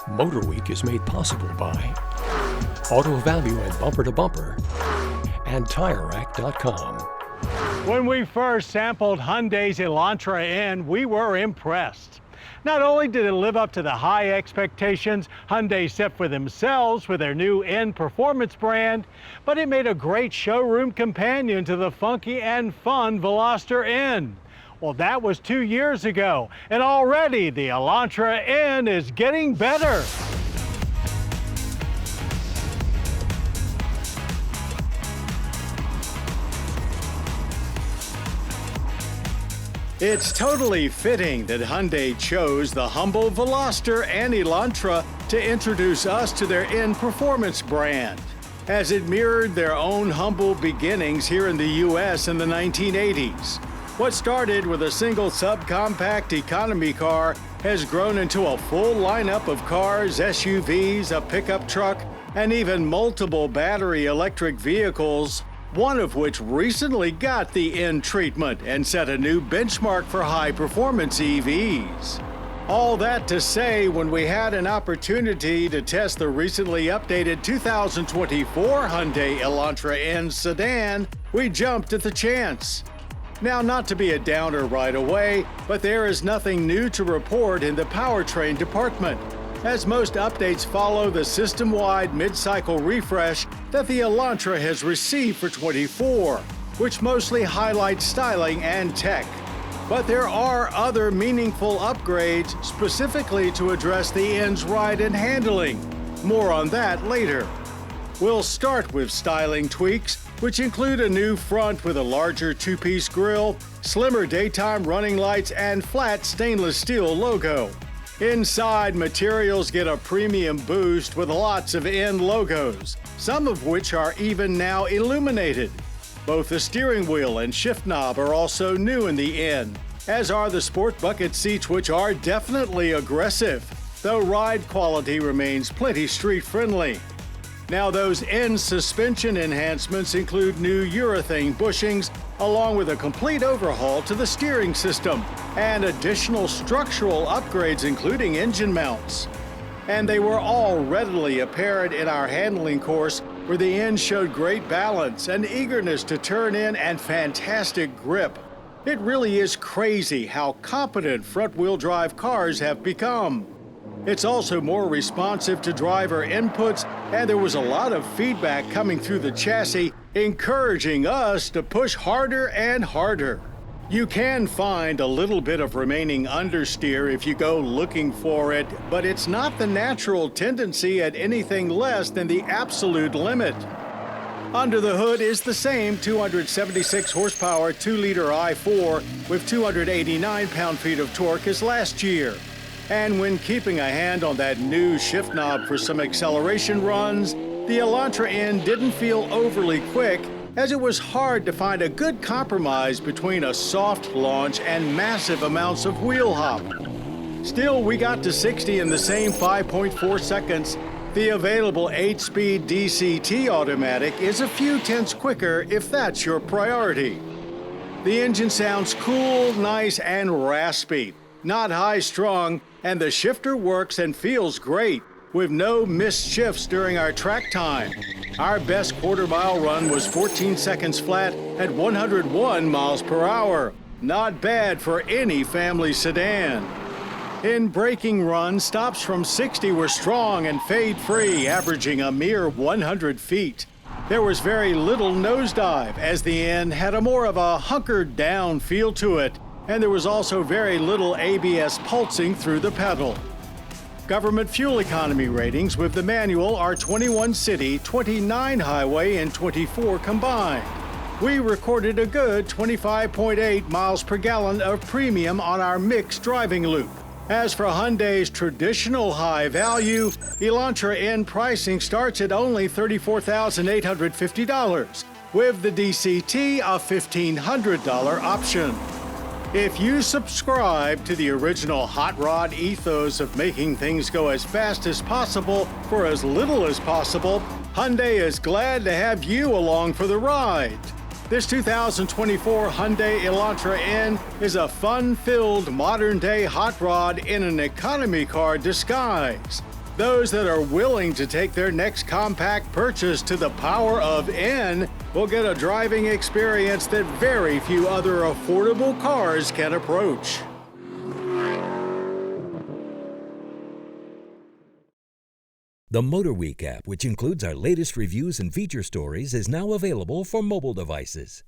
MotorWeek is made possible by Auto Value and Bumper to Bumper and TireRack.com. When we first sampled Hyundai's Elantra N, we were impressed. Not only did it live up to the high expectations Hyundai set for themselves with their new N performance brand, but it made a great showroom companion to the funky and fun Veloster N. Well, that was 2 years ago, and already the Elantra N is getting better. It's totally fitting that Hyundai chose the humble Veloster and Elantra to introduce us to their N performance brand, as it mirrored their own humble beginnings here in the U.S. in the 1980s. What started with a single subcompact economy car has grown into a full lineup of cars, SUVs, a pickup truck, and even multiple battery electric vehicles, one of which recently got the N treatment and set a new benchmark for high-performance EVs. All that to say, when we had an opportunity to test the recently updated 2024 Hyundai Elantra N sedan, we jumped at the chance. Now, not to be a downer right away, but there is nothing new to report in the powertrain department, as most updates follow the system-wide mid-cycle refresh that the Elantra has received for 24, which mostly highlights styling and tech. But there are other meaningful upgrades specifically to address the N's ride and handling. More on that later. We'll start with styling tweaks, which include a new front with a larger two-piece grille, slimmer daytime running lights, and flat stainless steel logo. Inside, materials get a premium boost with lots of N logos, some of which are even now illuminated. Both the steering wheel and shift knob are also new in the N, as are the sport bucket seats, which are definitely aggressive, though ride quality remains plenty street-friendly. Now, those N suspension enhancements include new urethane bushings, along with a complete overhaul to the steering system, and additional structural upgrades including engine mounts. And they were all readily apparent in our handling course, where the N showed great balance and eagerness to turn in and fantastic grip. It really is crazy how competent front-wheel drive cars have become. It's also more responsive to driver inputs, and there was a lot of feedback coming through the chassis, encouraging us to push harder and harder. You can find a little bit of remaining understeer if you go looking for it, but it's not the natural tendency at anything less than the absolute limit. Under the hood is the same 276 horsepower 2-liter i4 with 289 pound-feet of torque as last year. And when keeping a hand on that new shift knob for some acceleration runs, the Elantra N didn't feel overly quick, as it was hard to find a good compromise between a soft launch and massive amounts of wheel hop. Still, we got to 60 in the same 5.4 seconds. The available 8-speed DCT automatic is a few tenths quicker if that's your priority. The engine sounds cool, nice, and raspy, not high-strung, and the shifter works and feels great, with no missed shifts during our track time. Our best quarter-mile run was 14 seconds flat at 101 miles per hour. Not bad for any family sedan. In braking runs, stops from 60 were strong and fade-free, averaging a mere 100 feet. There was very little nosedive, as the N had a more of a hunkered-down feel to it, and there was also very little ABS pulsing through the pedal. Government fuel economy ratings with the manual are 21 city, 29 highway, and 24 combined. We recorded a good 25.8 miles per gallon of premium on our mixed driving loop. As for Hyundai's traditional high value, Elantra N pricing starts at only $34,850, with the DCT a $1,500 option. If you subscribe to the original hot rod ethos of making things go as fast as possible for as little as possible, Hyundai is glad to have you along for the ride. This 2024 Hyundai Elantra N is a fun-filled modern-day hot rod in an economy car disguise. Those that are willing to take their next compact purchase to the power of N will get a driving experience that very few other affordable cars can approach. The MotorWeek app, which includes our latest reviews and feature stories, is now available for mobile devices.